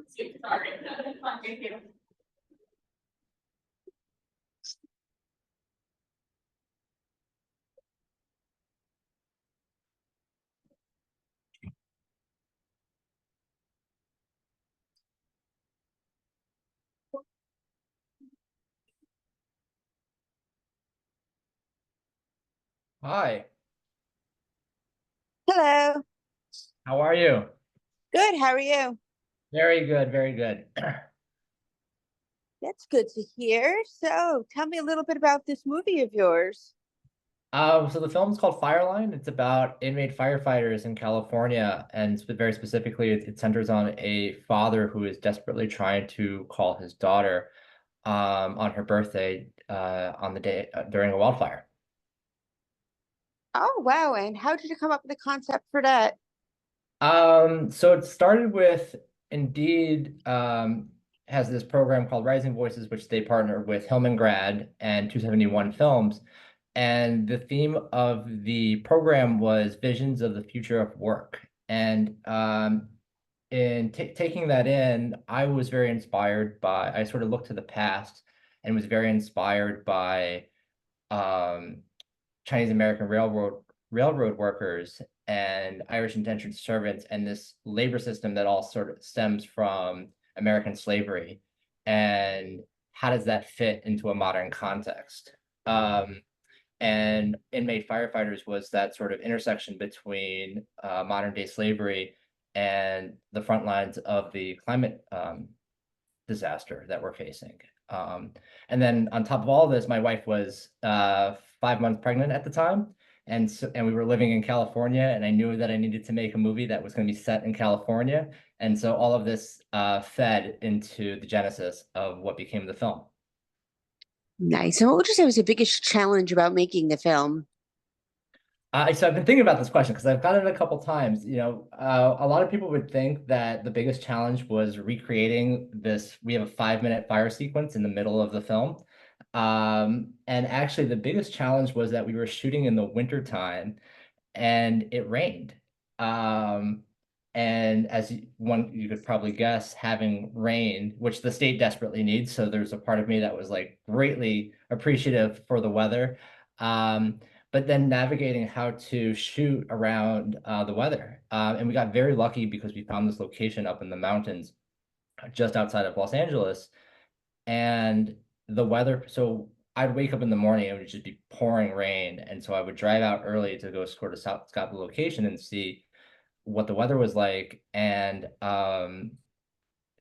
Sorry. Thank you. Hi, Hello. how are you? Good. How are you? Very good, very good. That's good to hear. So, tell me a little bit about this movie of yours. So the film's called FIRELINE. It's about inmate firefighters in California, and very specifically, it centers on a father who is desperately trying to call his daughter on her birthday on the day during a wildfire. Oh, wow. And how did you come up with the concept for that? So it started with Indeed has this program called Rising Voices, which they partner with Hillman Grad and 271 Films. And the theme of the program was visions of the future of work. And in taking that in, I was very inspired by, I sort of looked to the past and was very inspired by um, Chinese American railroad workers and Irish indentured servants and this labor system that all sort of stems from American slavery. And how does that fit into a modern context? And inmate firefighters was that sort of intersection between modern day slavery and the front lines of the climate disaster that we're facing. Um, and then on top of all this, my wife was 5 months pregnant at the time. And we were living in California, and I knew that I needed to make a movie that was going to be set in California. And so all of this fed into the genesis of what became the film. Nice. And what would you say was the biggest challenge about making the film? So I've been thinking about this question because I've gotten it a couple times. A lot of people would think that the biggest challenge was recreating this. We have a 5 minute fire sequence in the middle of the film. And actually, the biggest challenge was that we were shooting in the winter time and it rained. Um, and as you could probably guess, having rain, which the state desperately needs, so there's a part of me that was like greatly appreciative for the weather. But then navigating how to shoot around the weather. And we got very lucky because we found this location up in the mountains just outside of Los Angeles. And the weather, so I'd wake up in the morning and it would just be pouring rain. And so I would drive out early to go sort of scout the location and see what the weather was like. And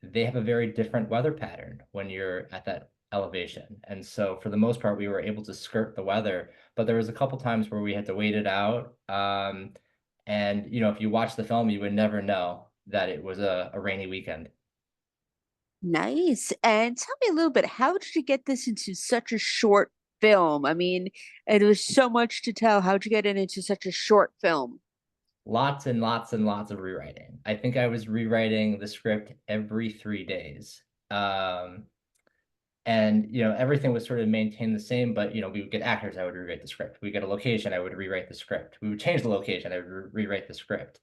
they have a very different weather pattern when you're at that elevation. And so for the most part, we were able to skirt the weather, but there was a couple times where we had to wait it out. And if you watch the film, you would never know that it was a rainy weekend. Nice. And tell me a little bit, how did you get this into such a short film? I mean, it was so much to tell. How'd you get it into such a short film? Lots and lots and lots of rewriting. I think I was rewriting the script every 3 days. Um, and everything was sort of maintained the same, but we would get actors, I would rewrite the script. We get a location, I would rewrite the script. We would change the location, I would rewrite the script.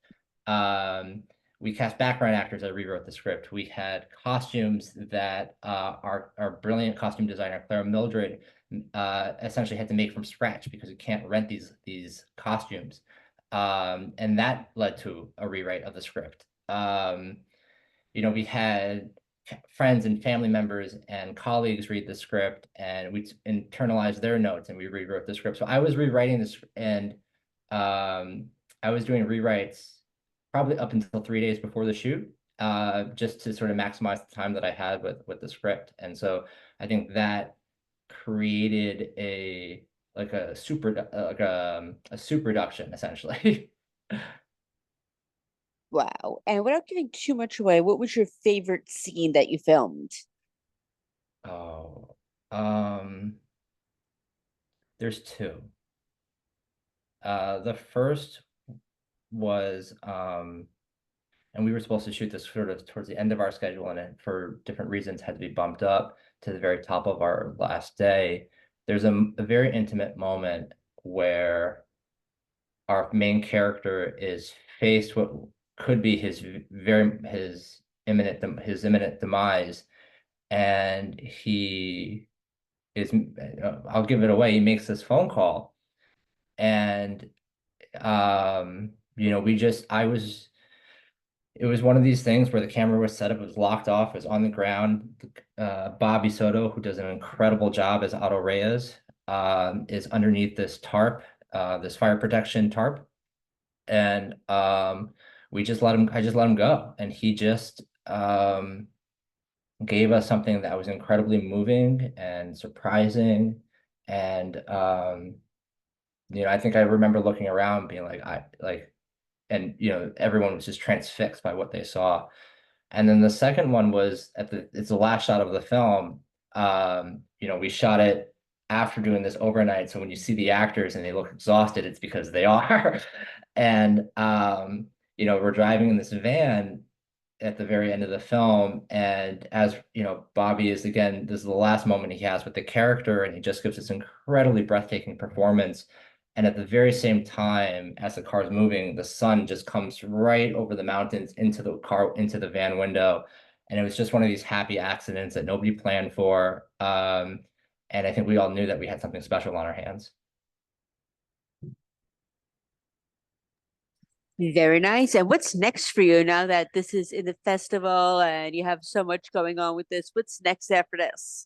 Um, we cast background actors, I rewrote the script. We had costumes that our brilliant costume designer Clara Mildred essentially had to make from scratch because we can't rent these costumes. And that led to a rewrite of the script. We had friends and family members and colleagues read the script, and we internalized their notes and we rewrote the script. So I was rewriting this, and um, I was doing rewrites probably up until 3 days before the shoot, just to sort of maximize the time that I had with the script. And so I think that created a super production essentially. Wow. And without giving too much away, what was your favorite scene that you filmed? Oh, um, there's two. The first was, and we were supposed to shoot this sort of towards the end of our schedule, and it, for different reasons, had to be bumped up to the very top of our last day. There's a very intimate moment where our main character is faced what could be his his imminent demise, and I'll give it away. He makes this phone call, and we just I was it was one of these things where the camera was set up, it was locked off, it was on the ground. Bobby Soto, who does an incredible job as Otto Reyes, is underneath this tarp, this fire protection tarp, and I just let him go, and he just gave us something that was incredibly moving and surprising, and I think I remember looking around, being like, and everyone was just transfixed by what they saw. And then the second one was it's the last shot of the film. We shot it after doing this overnight. So when you see the actors and they look exhausted, it's because they are. And we're driving in this van at the very end of the film. And as Bobby is, again, this is the last moment he has with the character, and he just gives this incredibly breathtaking performance. And at the very same time, as the car's moving, the sun just comes right over the mountains into the van window. And it was just one of these happy accidents that nobody planned for. And I think we all knew that we had something special on our hands. Very nice. And what's next for you now that this is in the festival and you have so much going on with this? What's next after this?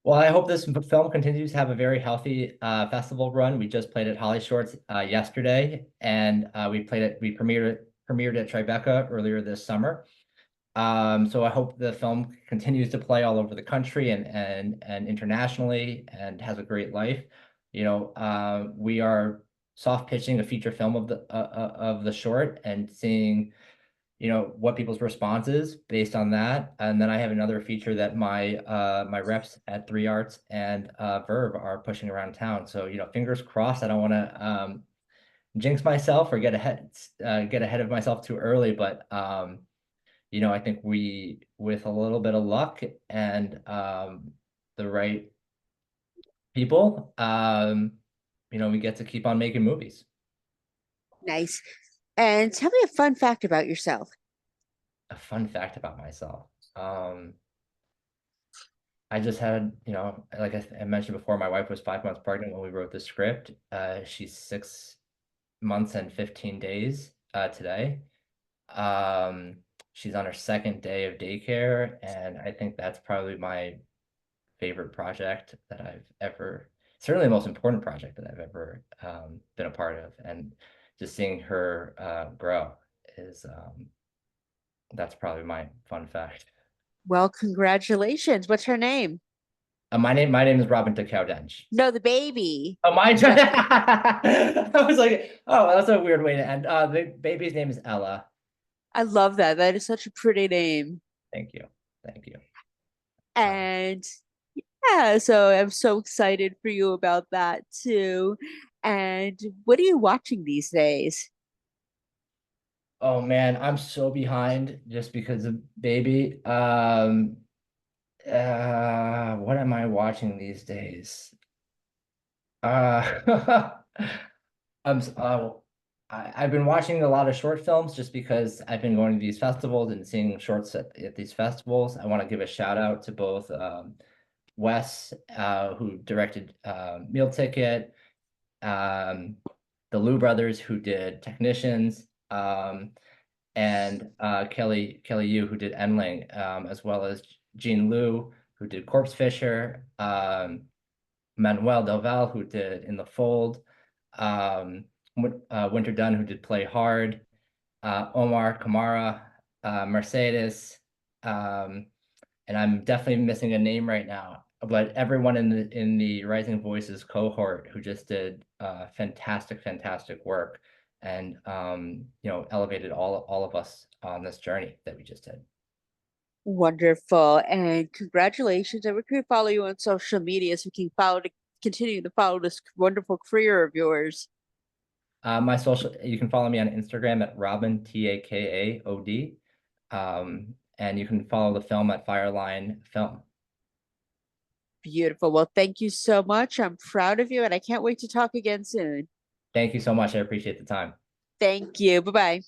Well, I hope this film continues to have a very healthy festival run. We just played at Holly Shorts yesterday, and we premiered at Tribeca earlier this summer. So I hope the film continues to play all over the country and internationally, and has a great life. We are soft pitching a feature film of the short, and seeing what people's response is based on that. And then I have another feature that my reps at 3 Arts and Verve are pushing around town. So fingers crossed. I don't want to jinx myself or get ahead of myself too early, but I think with a little bit of luck and the right people, we get to keep on making movies. Nice. And tell me a fun fact about yourself. A fun fact about myself. I just had, like I mentioned before, my wife was 5 months pregnant when we wrote the script. She's 6 months and 15 days today. She's on her second day of daycare, and I think that's probably my favorite project that I've ever, certainly the most important project that I've ever been a part of. And just seeing her grow is that's probably my fun fact. Well, congratulations. What's her name? My name is Robin Dench. No, the baby. Oh, my turn. I was like, oh, that's a weird way to end. The baby's name is Ella. I love that. That is such a pretty name. Thank you. Thank you. And yeah, so I'm so excited for you about that too. And what are you watching these days? Oh man, I'm so behind just because of baby. What am I watching these days? Uh, I'm s- I've been watching a lot of short films just because I've been going to these festivals and seeing shorts at these festivals. I want to give a shout out to both Wes, who directed Meal Ticket, the Liu brothers, who did Technicians, and Kelly Yu, who did Endling, as well as Jean Liu, who did Corpse Fisher, Manuel Del Val, who did In the Fold, Winter Dunn, who did Play Hard, Omar Kamara, Mercedes, and I'm definitely missing a name right now, but everyone in the Rising Voices cohort who just did fantastic work, and elevated all of us on this journey that we just did. Wonderful. And congratulations. And we can follow you on social media so we can continue to follow this wonderful career of yours. You can follow me on Instagram at Robin TAKAOD. And you can follow the film at FIRELINE Film. Beautiful. Well, thank you so much. I'm proud of you and I can't wait to talk again soon. Thank you so much. I appreciate the time. Thank you. Bye-bye.